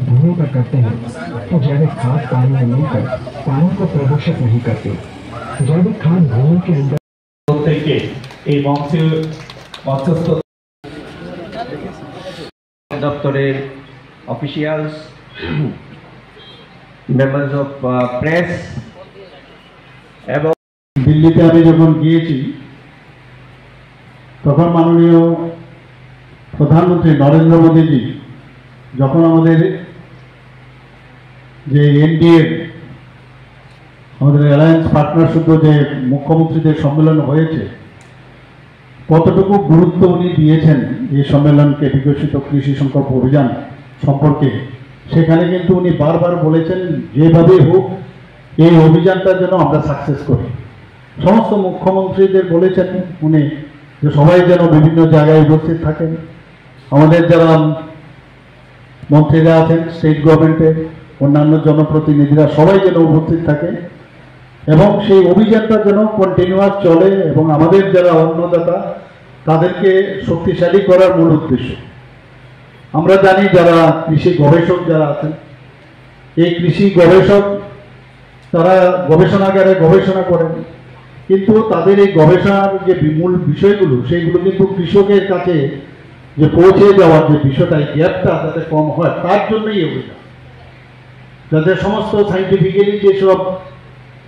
भूमिका करते हैं तो जैविक खाद पानी में मिलकर पानी को प्रदूषित नहीं करते। जैविक खाद भूमि के अंदर দপ্তরের অফিসিয়ালস, মেম্বার্স অফ প্রেস এবং দিল্লিতে আমি যখন গিয়েছি তখন মাননীয় প্রধানমন্ত্রী নরেন্দ্র মোদীজি যখন আমাদের যে এনডিএ আমাদের অ্যালায়েন্স পার্টনারশিপ যে মুখ্যমন্ত্রীদের সম্মেলন হয়েছে কতটুকু গুরুত্ব উনি দিয়েছেন এই সম্মেলনকে বিকশিত কৃষি সংকল্প অভিযান সম্পর্কে, সেখানে কিন্তু উনি বারবার বলেছেন যেভাবে হোক এই অভিযানটা যেন আমরা সাকসেস করি। সমস্ত মুখ্যমন্ত্রীদের বলেছেন উনি যে সবাই যেন বিভিন্ন জায়গায় উপস্থিত থাকেন, আমাদের যারা মন্ত্রীরা আছেন স্টেট গভর্নমেন্টের অন্যান্য জনপ্রতিনিধিরা সবাই যেন উপস্থিত থাকে এবং সেই অভিযানটা যেন কন্টিনিউয়াস চলে এবং আমাদের যারা অন্নদাতা তাদেরকে শক্তিশালী করার মূল উদ্দেশ্য। আমরা জানি যারা কৃষি গবেষক যারা আছেন, এই কৃষি গবেষক তারা গবেষণাগারে গবেষণা করেন, কিন্তু তাদের এই গবেষণার যে মূল বিষয়গুলো সেইগুলো কিন্তু কৃষকের কাছে যে পৌঁছে যাওয়ার যে বিষয়টা, গ্যাপটা যাতে কম হয় তার জন্যই অভিযান, যাতে সমস্ত সাইন্টিফিক্যালি যেসব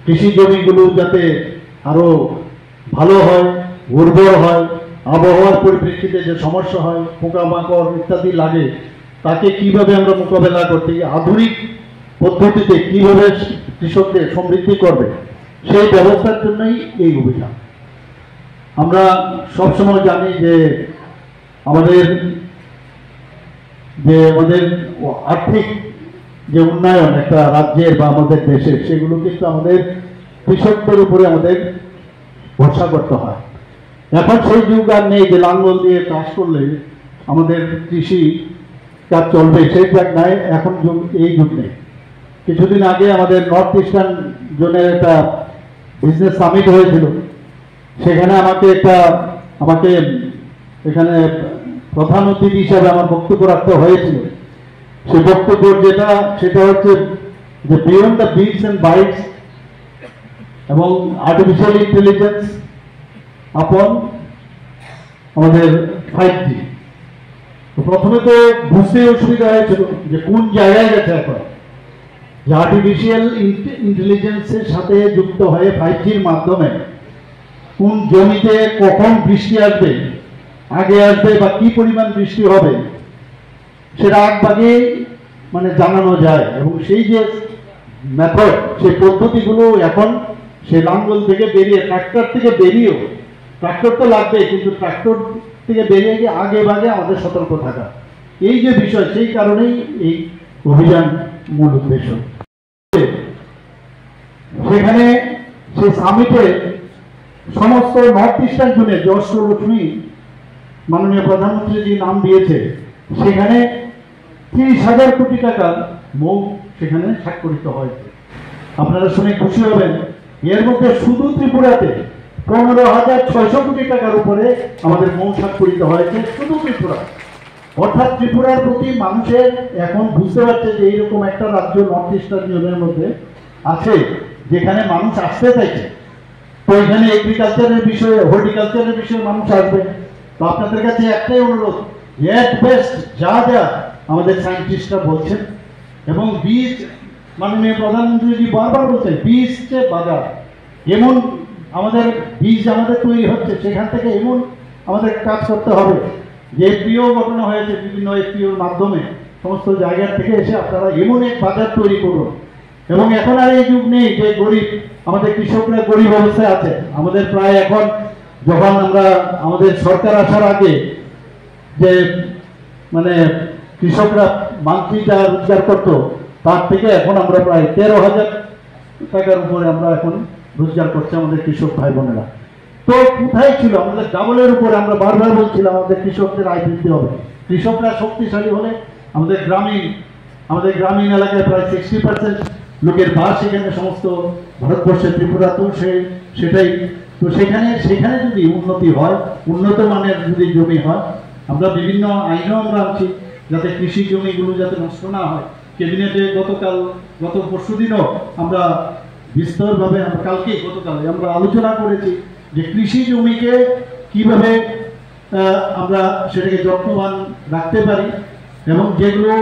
কৃষি জমিগুলো যাতে আরও ভালো হয়, উর্বর হয়, আবহাওয়ার পরিপ্রেক্ষিতে যে সমস্যা হয়, পোকামাকড় ইত্যাদি লাগে, তাকে কিভাবে আমরা মোকাবেলা করতে আধুনিক পদ্ধতিতে কিভাবে কৃষকদের সমৃদ্ধি করবে সেই ব্যবস্থার জন্যই এই অভিযান। আমরা সবসময় জানি যে আমাদের আর্থিক যে উন্নয়ন একটা রাজ্যের বা আমাদের দেশের, সেগুলো কিন্তু আমাদের কৃষকদের উপরে আমাদের ভরসা করতে হয়। এখন সেই যুগ আর নেই যে লাঙ্গল দিয়ে চাষ করলে আমাদের কৃষি কাজ চলবে, সেই যুগ নাই, এখন যুগ এই যুগ নেই। কিছুদিন আগে আমাদের নর্থ ইস্টার্ন জোনের একটা বিজনেস সামিট হয়েছিল, সেখানে আমাকে এখানে প্রধান অতিথি হিসাবে আমার বক্তব্য রাখতে হয়েছিল। সেই বক্তব্য সেটা হচ্ছে যে beyond the bits and bytes এবং আর্টিফিশিয়াল ইন্টেলিজেন্স আপন আমাদের 5G। প্রথমে তো বুঝতে অসুবিধা হয়েছিল যে কোন জায়গায় গেছে এখন, যে আর্টিফিশিয়াল ইন্টেলিজেন্সের সাথে যুক্ত হয়ে 5Gর মাধ্যমে কোন জমিতে কখন বৃষ্টি আসবে, আগে আসবে বা কি পরিমাণ বৃষ্টি হবে সেটা আগভাগে মানে জানানো যায়। এবং সেই যে মেথড, সেই পদ্ধতিগুলো এখন সে লাঙ্গল থেকে বেরিয়ে, ট্রাক্টর থেকে বেরিয়েও, ট্রাক্টর তো লাগবে কিন্তু ট্রাক্টর থেকে বেরিয়ে গিয়ে আগে ভাগে আমাদের সতর্ক থাকা, এই যে বিষয়, সেই কারণেই এই অভিযান মূল উদ্দেশ্য। সেখানে সেই সামিটে সমস্ত নর্থ ইস্টার্ন জোনে যে অষ্টলক্ষ্মী মাননীয় প্রধানমন্ত্রী যে নাম দিয়েছে, সেখানে 30,000 কোটি টাকা মৌ সেখানে স্বাক্ষরিত হয়েছে। আপনারা শুনে খুশি হবেন, এর মধ্যে শুধু ত্রিপুরাতে 15,600 কোটি টাকার উপরে আমাদের মৌ স্বাক্ষরিত হয়েছে, শুধু ত্রিপুরা। অর্থাৎ ত্রিপুরার প্রতি মানুষের এখন বুঝতে পারছে যে এইরকম একটা রাজ্য নর্থ ইস্টার্ন জোনের মধ্যে আছে যেখানে মানুষ আসতে চাইছে। তো এখানে এগ্রিকালচারের বিষয়ে, হর্টিকালচারের বিষয়ে মানুষ আসবে। তো আপনাদের কাছে একটাই অনুরোধ, এট বেস্ট যা আমাদের সায়েন্টিস্টরা বলছেন এবং বীজ মাননীয় প্রধানমন্ত্রীজি বারবার বলছেন বীজ যে বাজার, এমন আমাদের বীজ আমাদের তৈরি হচ্ছে, সেখান থেকে এমন আমাদের কাজ করতে হবে যে এফপিও ঘটনা হয়েছে, বিভিন্ন এফপিওর মাধ্যমে সমস্ত জায়গা থেকে এসে আপনারা এমন এক বাজার তৈরি করুন। এবং এখন আর এই যুগ নেই যে গরিব, আমাদের কৃষকরা গরিব অবস্থায় আছে। আমাদের প্রায় এখন যখন আমাদের সরকার আসার আগে যে মানে কৃষকরা মান্থলি যা রোজগার করতো তার থেকে এখন আমরা প্রায় 13,000 টাকার উপরে আমরা এখন রোজগার করছি আমাদের কৃষক ভাই বোনেরা। তো কোথায় ছিল আমাদের ডাবলের উপরে? আমরা বারবার বলছিলাম আমাদের কৃষকদের আয় বৃদ্ধি হবে, কৃষকরা শক্তিশালী হলে আমাদের গ্রামীণ এলাকায় প্রায় 60% লোকের বাস এখানে, সমস্ত ভারতবর্ষের ত্রিপুরাতেও সেটাই তো সেখানে যদি উন্নতি হয়, উন্নত মানের যদি জমি হয়, আমরা বিভিন্ন আইনও আমরা আনছি যাতে কৃষি জমিগুলো যাতে নষ্ট না হয়। ক্যাবিনেটে গত পরশুদিনও আমরা বিস্তরভাবে গতকাল আমরা আলোচনা করেছি যে কৃষি জমিকে কিভাবে আমরা সেটাকে যত্নবান রাখতে পারি এবং যেগুলো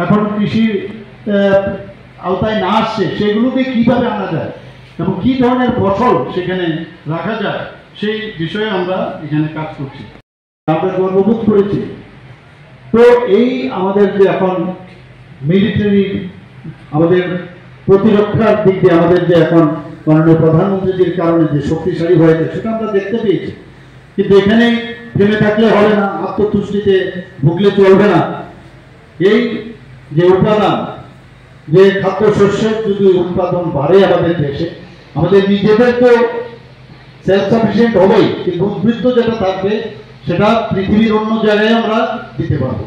এখন কৃষি আওতায় না আসছে সেগুলোকে কিভাবে আনা যায় এবং কি ধরনের ফসল সেখানে রাখা যায়, সেই বিষয়ে আমরা এখানে কাজ করছি। আমরা গর্ববোধ করেছি। তো এই আমাদের যে এখন মিলিটারি, আমাদের প্রতিরক্ষার দিক দিয়ে আমাদের যে এখন মাননীয় প্রধানমন্ত্রীর কারণে যে শক্তিশালী হয়েছে সেটা আমরা দেখতে পেয়েছি। কিন্তু এখানে থেমে থাকলে হবে না, আত্মতুষ্টিতে ভুগলে চলবে না। এই যে উপাদান, যে খাদ্যশস্যের যদি উৎপাদন বাড়ে আমাদের দেশে, আমাদের নিজেদের তো সেলফ সাফিসিয়েন্ট হবেই, কিন্তু উদ্বৃত্ত যেটা থাকবে সেটা পৃথিবীর অন্য জায়গায় আমরা দিতে পারবো।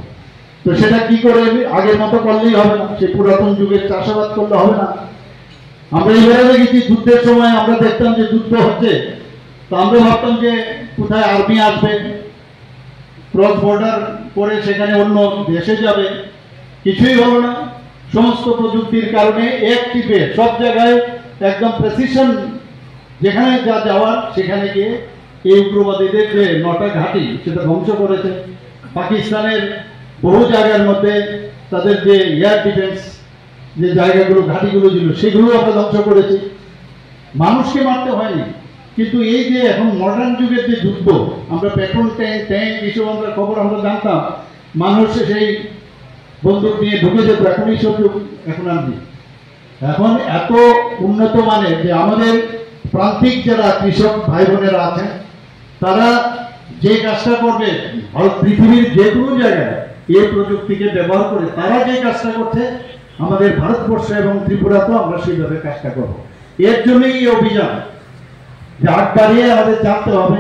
তো সেটা কি করে আগের মতো করলেই হবে না, সে পুরাতন যুগের চাষাবাদ করলে হবে না। আমরা এবারে দেখেছি যুদ্ধের সময় আমরা দেখতাম যে যুদ্ধ হচ্ছে, তো আমরা ভাবতাম যে কোথায় আর্মি আসবে, ক্রস বর্ডার করে সেখানে অন্য দেশে যাবে, কিছুই হলো না। সমস্ত প্রযুক্তির কারণে এক টিপে সব জায়গায় একদম প্রেসিশন, যেখানে যা যাওয়ার সেখানে গিয়ে এই উগ্রবাদীদের যে 9টা ঘাঁটি সেটা ধ্বংস করেছে। পাকিস্তানের বহু জায়গার মধ্যে তাদের যে এয়ার ডিফেন্স যে জায়গাগুলো ঘাঁটিগুলো ছিল সেগুলো আমরা ধ্বংস করেছি। মানুষকে মারতে হয়নি, কিন্তু এই যে এখন মডার্ন যুগের যে যুদ্ধ, আমরা পেট্রোল ট্যাঙ্ক এইসব আমরা খবর আমরা জানতাম, মানুষ সেই বন্দুক নিয়ে ঢুকে যেত, এখন এইসব এখন আর নেই। এখন এত উন্নত মানের যে আমাদের প্রান্তিক যারা কৃষক ভাই বোনেরা আছেন, তারা যে কাজটা করবে পৃথিবীর যে কোনো জায়গায় এই প্রযুক্তিকে ব্যবহার করে তারা যে কাজটা করছে, আমাদের ভারতবর্ষ এবং ত্রিপুরাতেও আমরা সেইভাবে কাজটা করব। এর জন্যই এই অভিযান, যে আগ বাড়িয়ে আমাদের জানতে হবে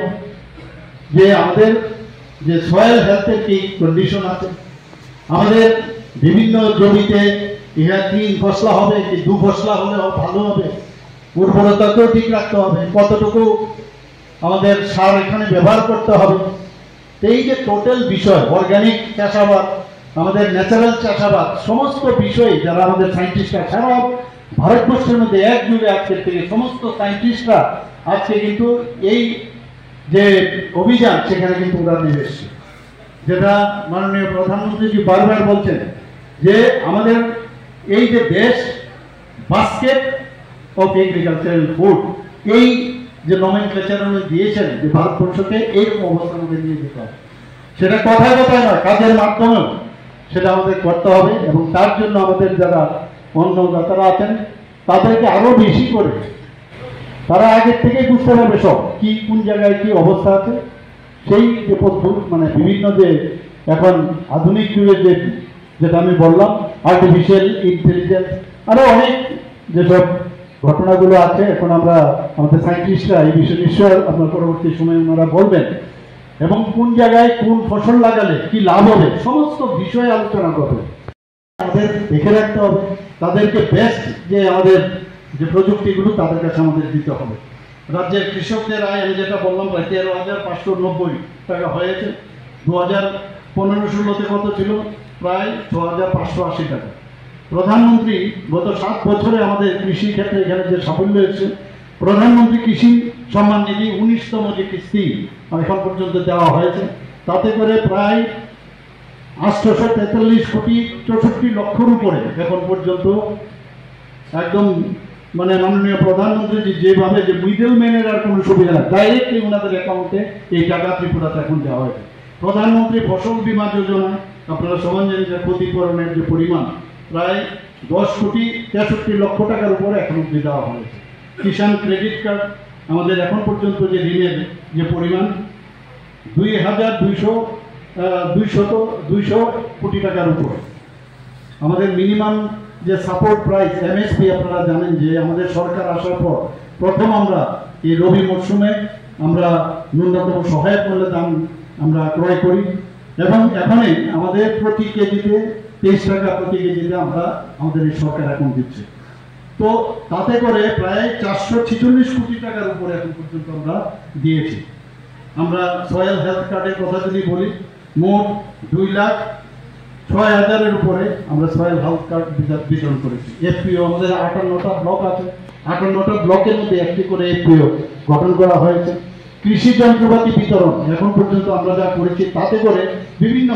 যে আমাদের যে সয়েল হেলথের কি কন্ডিশন আছে, আমাদের বিভিন্ন জমিতে ইহা 3 ফসলা হবে কি 2 ফসলা হলে ভালো হবে, উর্বরতাকেও ঠিক রাখতে হবে, কতটুকু আমাদের সার এখানে ব্যবহার করতে হবে। এই যে টোটাল বিষয়, অর্গানিক চাষাবাদ, আমাদের ন্যাচারাল চাষাবাদ, সমস্ত বিষয় যারা আমাদের সায়েন্টিস্টরা সারা ভারতবর্ষের মধ্যে এক যুগে আজকের থেকে সমস্ত সায়েন্টিস্টরা আজকে কিন্তু এই যে অভিযান সেখানে কিন্তু ওরা নিয়ে এসছে। যেটা মাননীয় প্রধানমন্ত্রীজি বারবার বলছেন যে আমাদের এই যে দেশ বাস্কেট অফ এগ্রিকালচারাল ফুড, এই যে নমেনক্লেচার উনি দিয়েছেন যে ভারতবর্ষকে এইরকম অবস্থার মধ্যে নিয়ে যেতে হবে, সেটা কথায় কথায় নয়, কাজের মাধ্যমেও সেটা আমাদের করতে হবে। এবং তার জন্য আমাদের যারা অন্নদাতারা আছেন তাদেরকে আরো বেশি করে তারা আগের থেকে বুঝতে পারবে সব কি কোন জায়গায় কি অবস্থা আছে। সেই যে মানে বিভিন্ন যে এখন আধুনিক যুগের যেটা আমি বললাম আর্টিফিশিয়াল ইন্টেলিজেন্স, আরো অনেক যেসব ঘটনাগুলো আছে, এখন আমরা আমাদের সায়েন্টিস্টরা এই বিষয়ে নিশ্চয় আপনার পরবর্তী সময়ে ওনারা বলবেন, এবং কোন জায়গায় কোন ফসল লাগালে কি লাভ হবে সমস্ত বিষয়ে আলোচনা করবে। আমাদের দেখে রাখতে হবে, তাদেরকে বেস্ট যে আমাদের যে প্রযুক্তিগুলো তাদের কাছে আমাদের দিতে হবে। রাজ্যের কৃষকদের আয় আমি যেটা বললাম প্রায় 13,590 টাকা হয়েছে। 2015-16 কত ছিল? প্রায় 6,580 টাকা। প্রধানমন্ত্রী গত 7 বছরে আমাদের কৃষি ক্ষেত্রে এখানে যে সাফল্য এসেছে, প্রধানমন্ত্রী কৃষি সম্মান নিধি 19তম যে কিস্তি এখন পর্যন্ত দেওয়া হয়েছে, তাতে করে প্রায় 843 কোটি 64 লক্ষর উপরে এখন পর্যন্ত একদম মানে মাননীয় প্রধানমন্ত্রী যেভাবে যে মিডল ম্যানের আর কোনো সুবিধা না, ডাইরেক্টলি ওনাদের অ্যাকাউন্টে এই টাকা ত্রিপুরাতে এখন দেওয়া হয়েছে। প্রধানমন্ত্রী ফসল বীমা যোজনা আপনারা সবাই জানেন যে ক্ষতিপূরণের যে পরিমাণ প্রায় 10 কোটি 63 লক্ষ টাকার উপরে এখন অব্দি দেওয়া হয়েছে। কিষাণ ক্রেডিট কার্ড আমাদের এখন পর্যন্ত যে ঋণের যে পরিমাণ 2,200 কোটি টাকার উপরে। আমাদের মিনিমাম যে সাপোর্ট প্রাইস এমএসপি আপনারা জানেন যে আমাদের সরকার আসার পর প্রথম আমরা এই রবি মরশুমে আমরা ন্যূনতম সহায়ক মূল্যে দাম আমরা ক্রয় করি, এবং এখানে আমাদের প্রতি কেজিতে 23 টাকা প্রতি কেজিতে আমরা আমাদের এই সরকার এখন দিচ্ছে। তো তাতে করে প্রায় 446 কোটি টাকার উপরে এখন পর্যন্ত আমরা দিয়েছি। আমরা সয়েল হেলথ কার্ডের কথা যদি বলি, মোট 2,06,000-এর উপরে আমরা সয়েল হেলথ কার্ড বিতরণ করেছি। এফপিও আমাদের 58টা ব্লক আছে, 58টা ব্লকের মধ্যে একটি করে এফপিও গঠন করা হয়েছে। কৃষি যন্ত্রপাতি বিতরণ এখন পর্যন্ত আমরা যা করেছি তাতে করে বিভিন্ন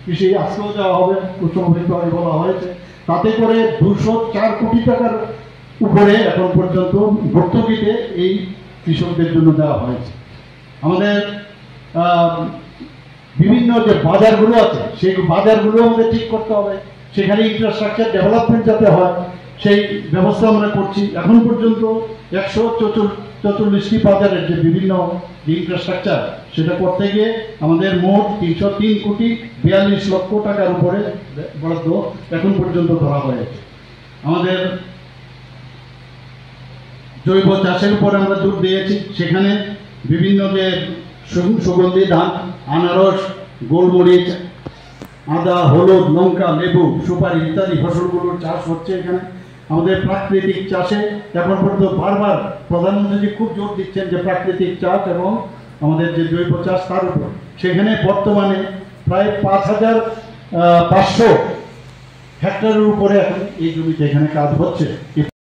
কৃষি আজকেও দেওয়া হবে, কুসুমভিত্তি বলা হয়েছে, তাতে করে 204 কোটি টাকার উপরে এখন পর্যন্ত ভর্তুকিতে এই কৃষকদের জন্য দেওয়া হয়েছে। আমাদের বিভিন্ন যে বাজারগুলো আছে সেই বাজারগুলো আমাদের ঠিক করতে হবে, সেখানে ইনফ্রাস্ট্রাকচার ডেভেলপমেন্ট যাতে হয় সেই ব্যবস্থা আমরা করছি। এখন পর্যন্ত 144টি বাজারের যে বিভিন্ন ইনফ্রাস্ট্রাকচার সেটা করতে গিয়ে আমাদের মোট 303,42,00,000 টাকার উপরে বরাদ্দ এখন পর্যন্ত ধরা হয়েছে। আমাদের জৈব চাষের উপর আমরা জোর দিয়েছি, সেখানে বিভিন্ন যে সুগন্ধি ধান, আনারস, গোলমরিচ, আদা, হলুদ, লঙ্কা, লেবু, সুপারি ইত্যাদি ফসলগুলোর চাষ হচ্ছে। এখানে আমাদের প্রাকৃতিক চাষে এখন পর্যন্ত বারবার প্রধানমন্ত্রী খুব জোর দিচ্ছেন যে প্রাকৃতিক চাষ এবং আমাদের যে জৈব চাষ তার উপর। সেখানে বর্তমানে প্রায় 5,500 হেক্টরের উপরে এখন এই জমিতে এখানে কাজ হচ্ছে।